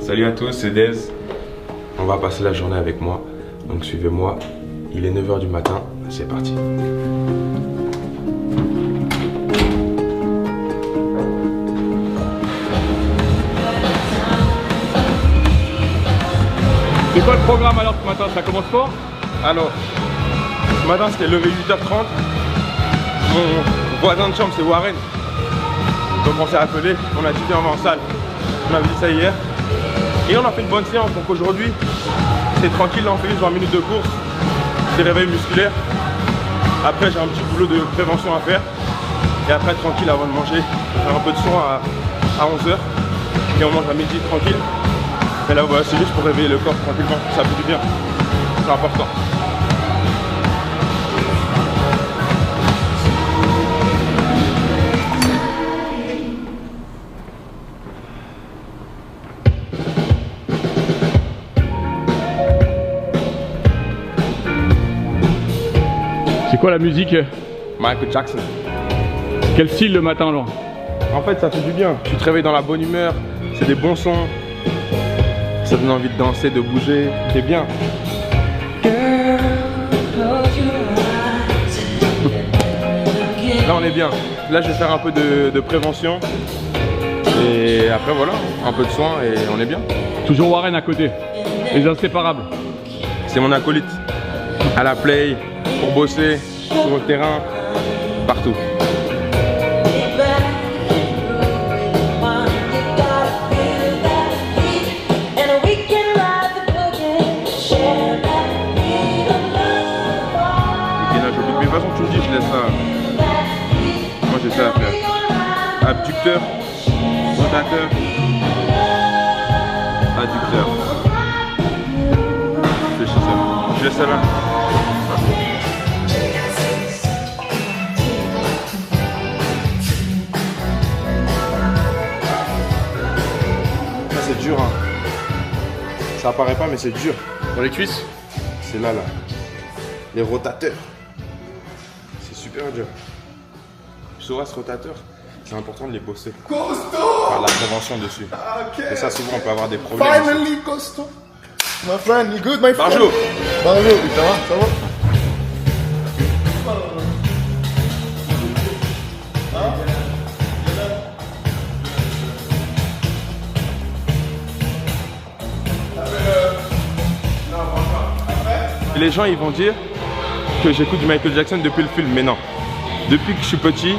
Salut à tous, c'est Dez. On va passer la journée avec moi, donc suivez-moi. Il est 9 h du matin, c'est parti. C'est quoi le programme alors ce matin? Ça commence fort? Alors, ce matin c'était levé 8h30. Mon voisin de chambre c'est Warren. Donc on s'est appelé, on a dit viens, on va en salle. On avait dit ça hier. Et on a fait une bonne séance, donc aujourd'hui c'est tranquille, là on fait juste 20 minutes de course. Des réveils musculaires. Après j'ai un petit boulot de prévention à faire. Et après tranquille avant de manger, faire un peu de soin à 11 h. Et on mange à midi tranquille. Mais là voilà, c'est juste pour réveiller le corps tranquillement, ça fait du bien. C'est important. C'est quoi la musique? Michael Jackson. Quel style le matin alors? En fait ça fait du bien, tu te réveilles dans la bonne humeur, c'est des bons sons. Ça donne envie de danser, de bouger, c'est bien. Là on est bien. Là je vais faire un peu de prévention. Et après voilà, un peu de soin et on est bien. Toujours Warren à côté, les inséparables. C'est mon acolyte. À la play, pour bosser, sur le terrain, partout. Tu me dis, je laisse ça. Moi j'ai ça à faire. Abducteur, rotateur, adducteur. Je fais ça. Je laisse ça là. Ça c'est dur hein. Ça apparaît pas mais c'est dur. Dans les cuisses? C'est là. Les rotateurs. Super dur. Psoas rotateur, c'est important de les bosser. Costo! Faire la prévention dessus. Okay. Et ça, souvent, on peut avoir des problèmes. Finally, Costo! My friend, you good, my friend? Bonjour! Bonjour, ça va? Ça va? Et les gens, ils vont dire que j'écoute du Michael Jackson depuis le film, mais non. Depuis que je suis petit,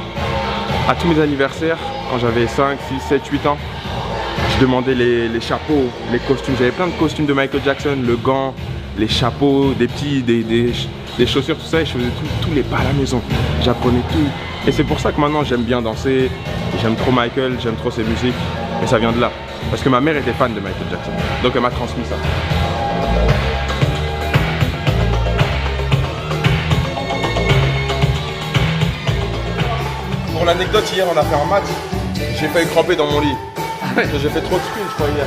à tous mes anniversaires, quand j'avais 5, 6, 7, 8 ans, je demandais les chapeaux, les costumes. J'avais plein de costumes de Michael Jackson, le gant, les chapeaux, des chaussures, tout ça, et je faisais tous les pas à la maison. J'apprenais tout. Et c'est pour ça que maintenant j'aime bien danser, j'aime trop Michael, j'aime trop ses musiques, et ça vient de là. Parce que ma mère était fan de Michael Jackson, donc elle m'a transmis ça. Pour l'anecdote, hier on a fait un match, j'ai failli cramper dans mon lit. J'ai fait trop de spin je crois hier.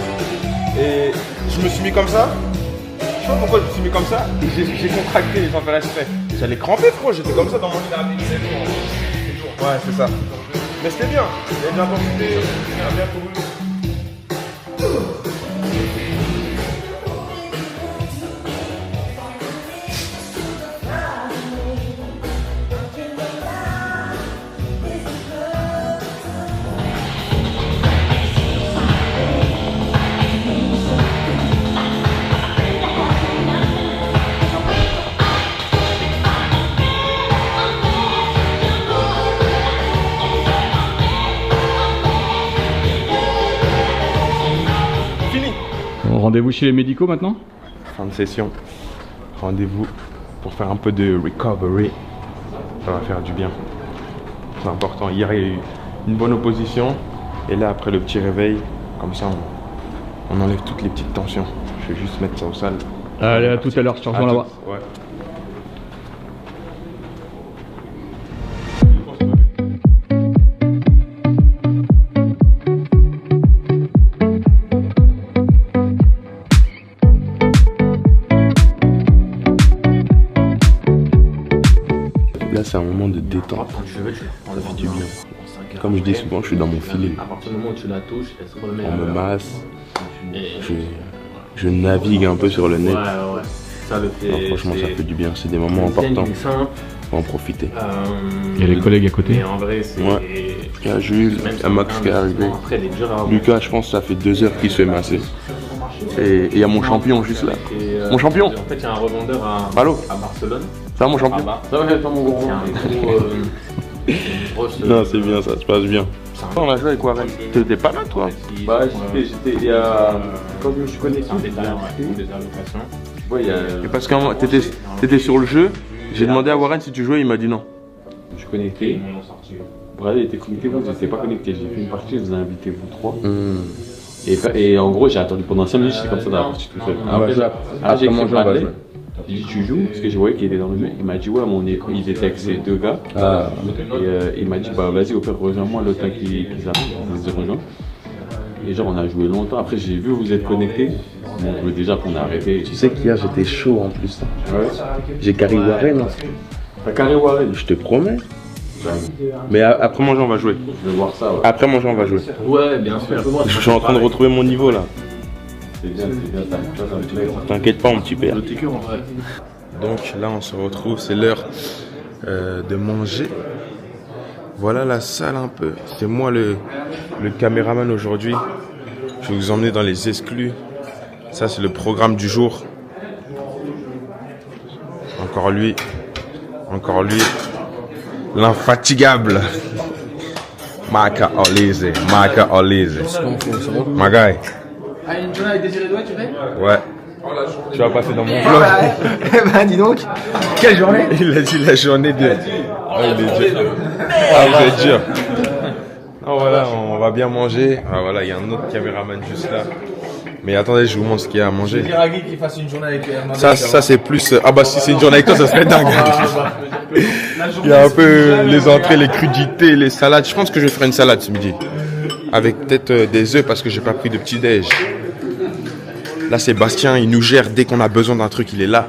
Et je me suis mis comme ça. Je sais pas pourquoi je me suis mis comme ça. Et j'ai contracté les enfants respect. J'allais cramper frérot, j'étais comme ça dans mon lit. Ouais c'est ça. Mais c'était bien. Il y avait de l'intensité, c'était bien couru. Rendez-vous chez les médicaux maintenant? Fin de session. Rendez-vous pour faire un peu de recovery. Ça va faire du bien. C'est important. Hier, il y a eu une bonne opposition. Et là, après le petit réveil, comme ça, on enlève toutes les petites tensions. Je vais juste mettre ça au sale. Allez, à tout à l'heure, je te rejoins là-bas. Ouais. c'est un moment de détente. Ça fait du bien. Comme je dis souvent, je suis dans mon filet. À partir du moment où tu la touches, elle se remet. On me masse. Je navigue un peu sur le net. Ouais. Ça le fait. Non, franchement, ça fait du bien. C'est des moments importants. Faut en profiter. Il y a les collègues à côté. Mais en vrai, c'est. Ouais. Il y a Jules, il y a Max qui est arrivé. Après, les durs à avoir. Lucas, je pense que ça fait 2 heures qu'il se fait masser. Et il y a mon champion juste là. Mon champion. En fait, il y a un revendeur à Barcelone. Ça va mon champion? Ça va, pas mon gros. Non, c'est bien, ça se passe bien. On a joué avec Warren. T'étais pas là, toi? Bah, j'étais. Il y a. Quand je me suis connecté, des allocations. Ouais, il y a. Et parce qu'à t'étais sur le jeu, j'ai demandé à Warren si tu jouais, il m'a dit non. Je suis connecté. Bradley était connecté, moi j'étais pas connecté. J'ai fait une partie, je vous ai invité vous trois. Et en gros, j'ai attendu pendant 5 minutes, j'étais comme ça dans la partie tout seul. Après, j'ai écrit Bradley. J'ai dit tu joues parce que je voyais qu'il était dans le jeu. Il m'a dit ouais, ils étaient avec ces 2 gars. Et il m'a dit bah vas-y, au pire rejoins-moi le temps qu'ils les ont rejoints. Et genre on a joué longtemps. Après j'ai vu vous êtes connectés. Bon, je veux déjà qu'on a arrêté. Tu sais qu'hier j'étais chaud en plus. Ouais. J'ai carré Warren. T'as carré Warren? Je te promets. Mais après manger on va jouer. Je veux voir ça. Ouais. Après manger on va jouer. Ouais, bien sûr. Je suis en train de retrouver mon niveau là. C'est bien, T'inquiète pas mon petit père. Donc là on se retrouve, c'est l'heure de manger. Voilà la salle un peu. C'est moi le caméraman aujourd'hui. Je vais vous emmener dans les exclus. Ça c'est le programme du jour. Encore lui. L'infatigable. Maka Olize. My guy. Ah, une journée avec Désiré Douai, tu fais? Ouais. Tu vas passer dans mon vlog. Bah, dis donc. Quelle journée? Il a dit la journée de. Oh, il est dur. Ah, vous êtes dur. Ah, voilà, on va bien manger. Ah, voilà, il y a un autre caméraman juste là. Mais attendez, je vous montre ce qu'il y a à manger. Dire à Guy qu'il fasse une journée avec Ça c'est plus. Ah, bah, si c'est une journée avec toi, ça serait dingue. Il y a un peu les entrées, les crudités, les salades. Je pense que je vais faire une salade ce midi. Avec peut-être des œufs parce que j'ai pas pris de petit-déj. Là, Sébastien, il nous gère dès qu'on a besoin d'un truc, il est là.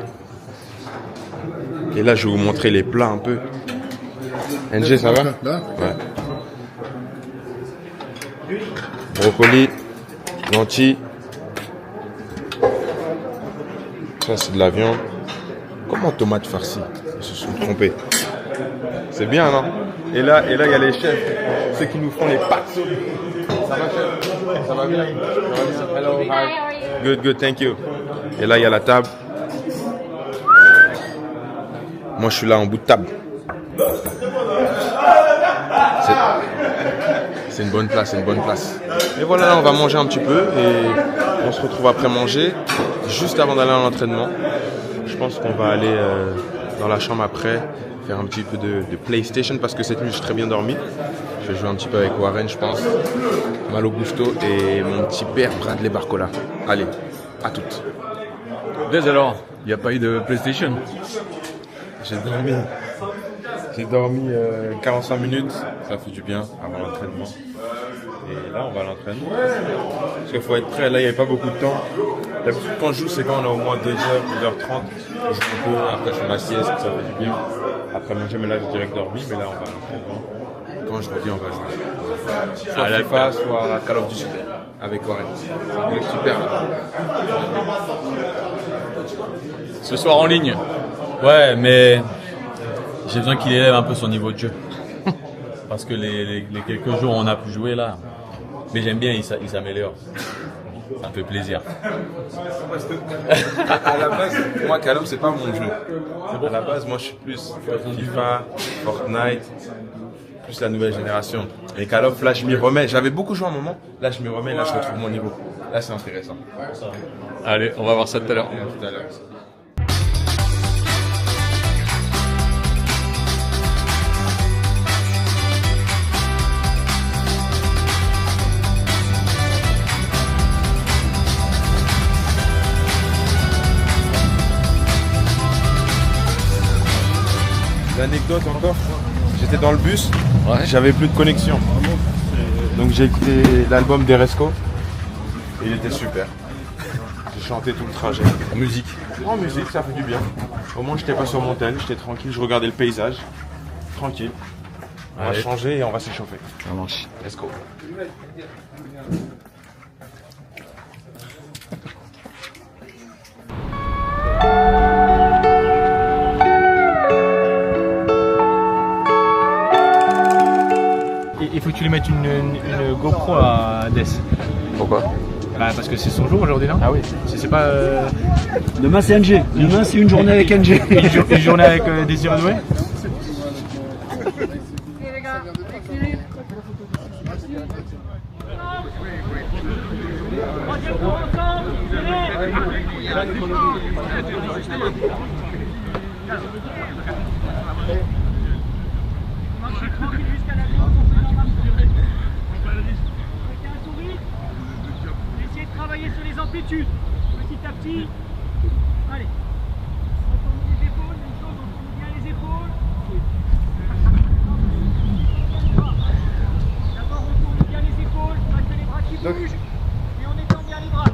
Et là, je vais vous montrer les plats un peu. NG, ça va? Ouais. Brocoli, lentilles. Ça, c'est de la viande. Comment tomate farcie? Ils se sont trompés. C'est bien, non? Et là, il y a les chefs, ceux qui nous font les pâtes. Ça va, chef? Ça va bien? Hello, hi. Good, thank you. Et là, il y a la table. Moi, je suis là en bout de table. C'est une bonne place, Et voilà, là, on va manger un petit peu et on se retrouve après manger, juste avant d'aller à l'entraînement. Je pense qu'on va aller dans la chambre après, faire un petit peu de PlayStation parce que cette nuit, j'ai très bien dormi. Je vais jouer un petit peu avec Warren, je pense. Malo Gusto et mon petit père Bradley Barcola. Allez, à toutes. Alors, il n'y a pas eu de PlayStation? J'ai dormi 45 minutes, ça fait du bien avant l'entraînement. Et là, on va à l'entraînement. Parce qu'il faut être prêt, là, il n'y avait pas beaucoup de temps. D'habitude, quand je joue, c'est quand on a au moins 2h, 2h30. Je joue un peu, après je fais ma sieste, ça fait du bien. Après manger, mais là, j'ai direct dormi, mais là, on va à l'entraînement. Quand je reviens, on va jouer. Soit à la FIFA, soit à Call of Duty avec Warren. C'est super. Ce soir en ligne. Ouais, mais j'ai besoin qu'il élève un peu son niveau de jeu. Parce que les quelques jours où on a pu jouer là, mais j'aime bien, il s'améliore. Ça me fait plaisir. À la base, moi, Call of, c'est pas mon jeu. À la base, moi, je suis plus FIFA, Fortnite, plus la nouvelle génération. Et Call of, là, je m'y remets. J'avais beaucoup joué à un moment. Là, je m'y remets. Là, je retrouve mon niveau. Là, c'est intéressant. Allez, on va voir ça tout à l'heure. Tout à l'heure. L'anecdote encore, j'étais dans le bus, j'avais plus de connexion. Donc j'ai écouté l'album d'Eresco et il était super. J'ai chanté tout le trajet. En musique? En musique, ça fait du bien. Au moins j'étais pas sur mon tel, j'étais tranquille, je regardais le paysage. tranquille. On va Allez. changer et on va s'échauffer. Ça marche. Let's go. Il faut que tu lui mettes une GoPro à Death. Pourquoi? Bah, parce que c'est son jour aujourd'hui, non? Ah oui. C'est pas. Demain c'est NG. Demain c'est une journée avec NG. Une journée avec Désiré Doué. Essayez de travailler sur les amplitudes, petit à petit. Allez, on tourne les épaules, même chose, on tourne bien les épaules. D'abord on tourne bien les épaules, pas que les bras qui bougent, et on étend bien les bras.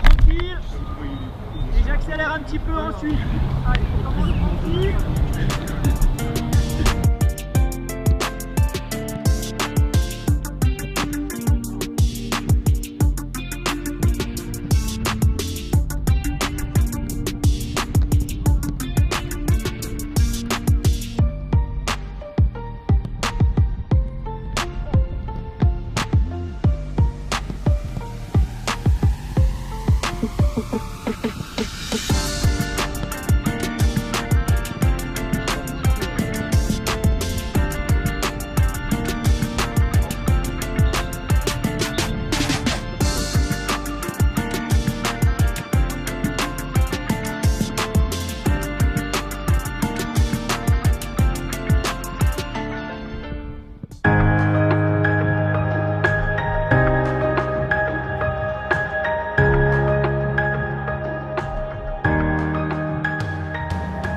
Tranquille et j'accélère un petit peu ensuite. Allez, on commence tranquille.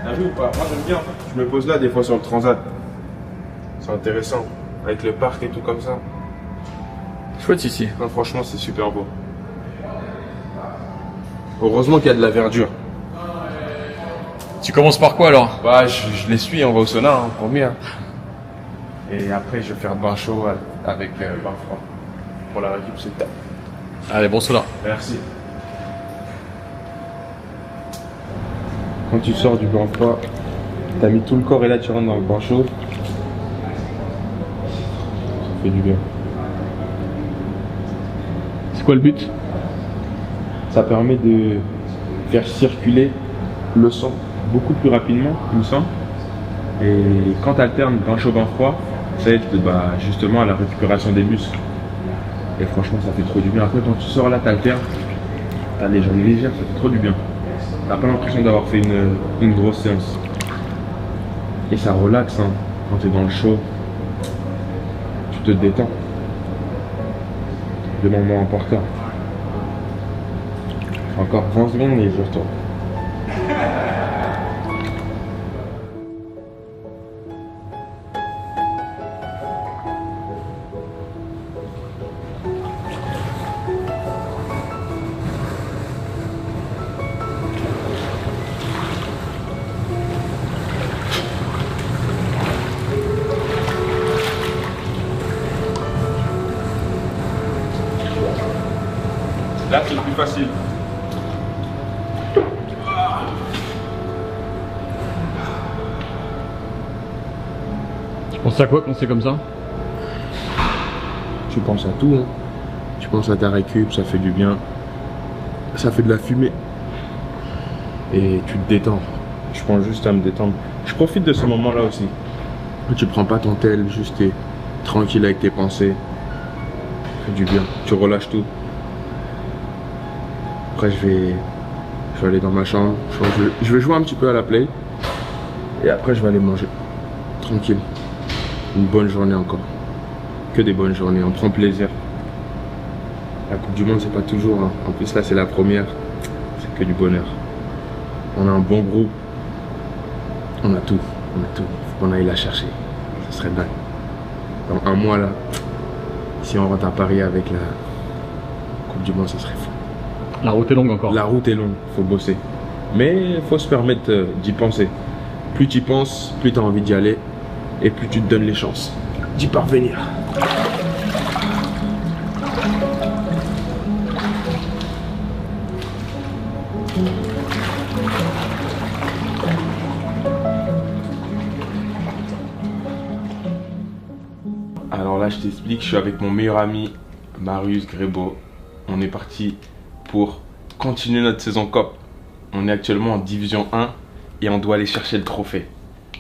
T'as vu ou pas? Moi j'aime bien. Je me pose là des fois sur le transat. C'est intéressant. Avec le parc et tout comme ça. Chouette ici. Non, franchement c'est super beau. Heureusement qu'il y a de la verdure. Tu commences par quoi alors? Bah je les suis, on va au sauna, hein, promis. Hein. Et après je vais faire bain chaud avec bain froid. Pour la récup c'est top. Allez, bon sauna. Merci. Quand tu sors du bain froid, t'as mis tout le corps et là tu rentres dans le bain chaud. Ça fait du bien. C'est quoi le but? Ça permet de faire circuler le sang beaucoup plus rapidement, il me semble. Et quand tu alternes bain chaud, bain froid, ça aide justement à la récupération des muscles. Et franchement, ça fait trop du bien. Après, quand tu sors là, t'alternes, t'as les jambes légères, ça fait trop du bien. T'as pas l'impression d'avoir fait une grosse séance. Et ça relaxe, hein. Quand t'es dans le chaud, tu te détends. Le moment important. Encore 20 secondes et je retourne. Là, c'est le plus facile. Tu penses à quoi quand c'est comme ça? Tu penses à tout, hein. Tu penses à ta récup, ça fait du bien. Ça fait de la fumée. Et tu te détends. Je pense juste à me détendre. Je profite de ce moment-là aussi. Tu prends pas ton tel, juste t'es tranquille avec tes pensées. Ça fait du bien. Tu relâches tout. Après, je vais aller dans ma chambre. Je vais jouer un petit peu à la play. Et après, je vais aller manger. Tranquille. Une bonne journée encore. Que des bonnes journées. On prend plaisir. La Coupe du Monde, c'est pas toujours. Hein. En plus, là, c'est la première. C'est que du bonheur. On a un bon groupe. On a tout. On a tout. Faut qu'on aille la chercher. Ça serait dingue. Dans un mois, là, Si on rentre à Paris avec la Coupe du Monde, ça serait fou. La route est longue encore. La route est longue, faut bosser. Mais faut se permettre d'y penser. Plus tu y penses, plus tu as envie d'y aller et plus tu te donnes les chances d'y parvenir. Alors là, je t'explique, je suis avec mon meilleur ami Marius Grébeau. On est parti pour continuer notre saison COP. On est actuellement en Division 1 et on doit aller chercher le trophée.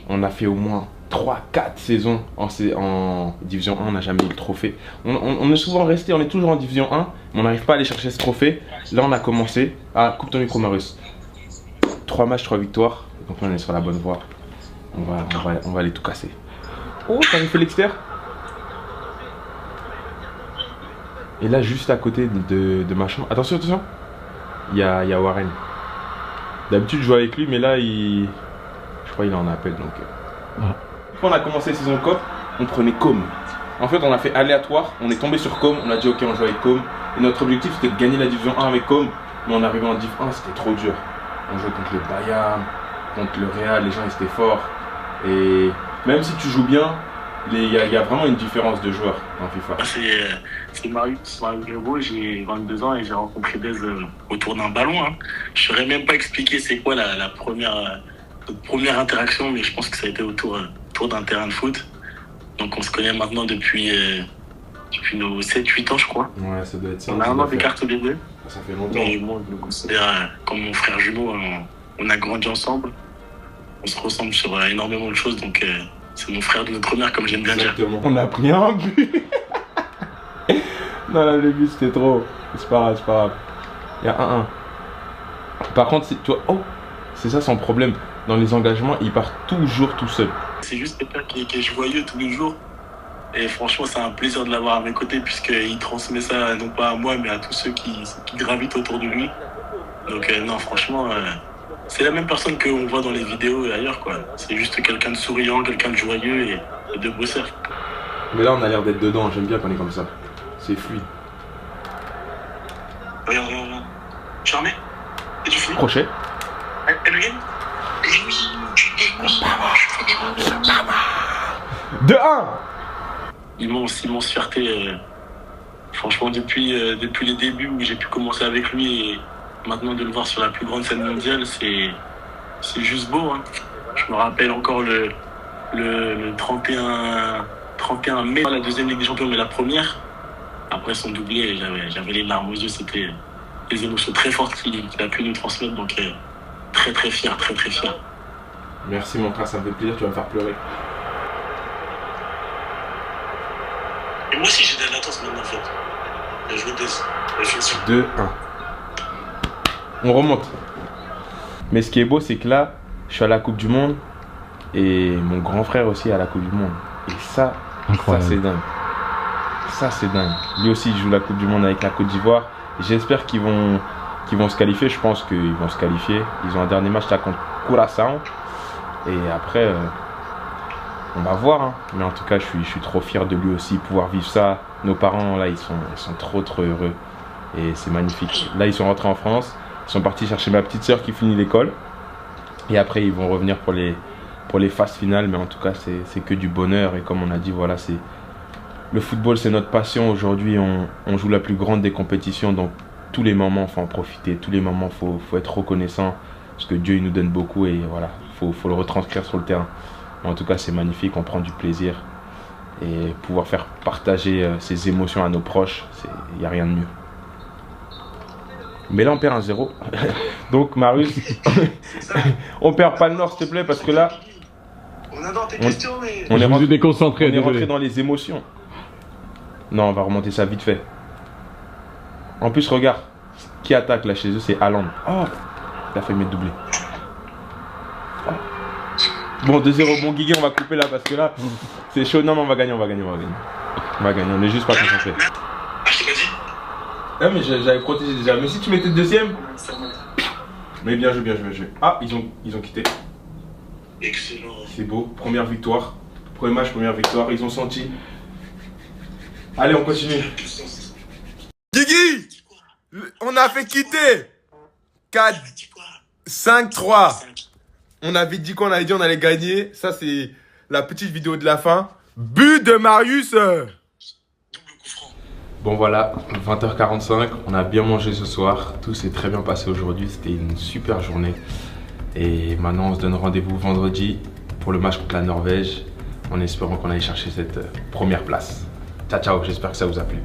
On a fait au moins 3-4 saisons en Division 1, on n'a jamais eu le trophée. On est souvent resté, on est toujours en Division 1, mais on n'arrive pas à aller chercher ce trophée. Là, on a commencé. Ah, coupe ton micro, Marius. 3 matchs, 3 victoires. Donc là, on est sur la bonne voie. On va aller tout casser. Oh, t'avais fait l'extérieur. Et là, juste à côté de ma chambre. Attention, attention. Il y a Warren. D'habitude, je joue avec lui, mais là, je crois qu'il est en appel. Donc, Quand on a commencé la saison COP, on prenait Com. En fait, on a fait aléatoire. On est tombé sur Com. On a dit, ok, on joue avec Com. Et notre objectif, c'était de gagner la Division 1 avec Com. Mais on arrivait en Div 1, c'était trop dur. On jouait contre le Bayern, contre le Real. Les gens, ils étaient forts. Et même si tu joues bien, il y a vraiment une différence de joueurs en FIFA. C'est Marius Grébeau, j'ai 22 ans et j'ai rencontré Dez autour d'un ballon. Hein. Je ne saurais même pas expliquer c'est quoi notre première interaction, mais je pense que ça a été autour d'un terrain de foot. Donc on se connaît maintenant depuis nos 7-8 ans, je crois. Ouais, ça doit être ça. On a un an d'écart tous les deux. Ça fait longtemps. Mais moi, je me considère comme mon frère jumeau. On a grandi ensemble. On se ressemble sur énormément de choses, donc c'est mon frère de notre mère, comme j'aime bien dire. On a pris un but. Non, là, le but, c'était trop. C'est pas grave, c'est pas grave. Il y a 1-1. Par contre, c'est ça son problème. Dans les engagements, il part toujours tout seul. C'est juste quelqu'un qui est joyeux tous les jours. Et franchement, c'est un plaisir de l'avoir à mes côtés, puisqu'il transmet ça non pas à moi, mais à tous ceux qui gravitent autour de lui. Donc non, franchement, c'est la même personne qu'on voit dans les vidéos et ailleurs, quoi. C'est juste quelqu'un de souriant, quelqu'un de joyeux et de bosseur. Mais là, on a l'air d'être dedans. J'aime bien quand on est comme ça. C'est fluide. Regarde. Charmé. Et tu finis. Crochet. Elle gagne. 2-1. Immense fierté. Franchement, depuis les débuts où j'ai pu commencer avec lui et maintenant de le voir sur la plus grande scène mondiale, c'est juste beau. Hein. Je me rappelle encore le 31 mai, pas la deuxième Ligue des Champions, mais la première. Après son doublé, j'avais les larmes aux yeux. C'était des émotions très fortes qu'il a pu nous transmettre. Donc très très fier, très très fier. Merci mon frère, ça me fait plaisir, tu vas me faire pleurer. Et moi aussi j'ai de l'attente maintenant en fait. Je joue 2-1. On remonte. Mais ce qui est beau, c'est que là, je suis à la Coupe du Monde et mon grand frère aussi est à la Coupe du Monde. Et ça c'est dingue. Ça c'est dingue. Lui aussi il joue la Coupe du Monde avec la Côte d'Ivoire. J'espère qu'ils vont se qualifier. Je pense qu'ils vont se qualifier. Ils ont un dernier match là contre Curaçao. Et après, on va voir. Hein. Mais en tout cas, je suis trop fier de lui aussi. Pouvoir vivre ça. Nos parents là, ils sont trop heureux. Et c'est magnifique. Là, ils sont rentrés en France. Ils sont partis chercher ma petite soeur qui finit l'école. Et après, ils vont revenir pour les phases finales. Mais en tout cas, c'est que du bonheur. Et comme on a dit, voilà, le football, c'est notre passion. Aujourd'hui, on joue la plus grande des compétitions. Donc, tous les moments, il faut en profiter. Tous les moments, il faut être reconnaissant. Parce que Dieu, il nous donne beaucoup. Et voilà, faut le retranscrire sur le terrain. Mais en tout cas, c'est magnifique. On prend du plaisir. Et pouvoir faire partager ces émotions à nos proches, il n'y a rien de mieux. Mais là, on perd 1-0. Donc, Marius, on perd pas le nord, s'il te plaît, parce que là, on adore tes questions, mais... On est déconcentré. On est rentré dans les émotions. Non, on va remonter ça vite fait. En plus, regarde, qui attaque là chez eux, c'est Haaland. Oh, il a fait mettre doublé. Oh. Bon, 2-0, bon Guigui, on va couper là parce que là, c'est chaud. Non, mais on va gagner. On va gagner, on est juste pas concentré. Ah, je t'ai pas dit. Ah, mais j'avais protégé déjà. Mais si tu mettais deuxième. Mais bien joué. Ah, ils ont quitté. Excellent. C'est beau, première victoire. Premier match, première victoire. Ils ont senti. Allez, on continue. Guigui, on a fait quitter 4, 5, 3. On avait dit qu'on allait dit on allait gagner. Ça, c'est la petite vidéo de la fin. But de Marius. Bon voilà, 20h45, on a bien mangé ce soir. Tout s'est très bien passé aujourd'hui. C'était une super journée. Et maintenant, on se donne rendez-vous vendredi pour le match contre la Norvège, en espérant qu'on aille chercher cette première place. Ciao, ciao, j'espère que ça vous a plu.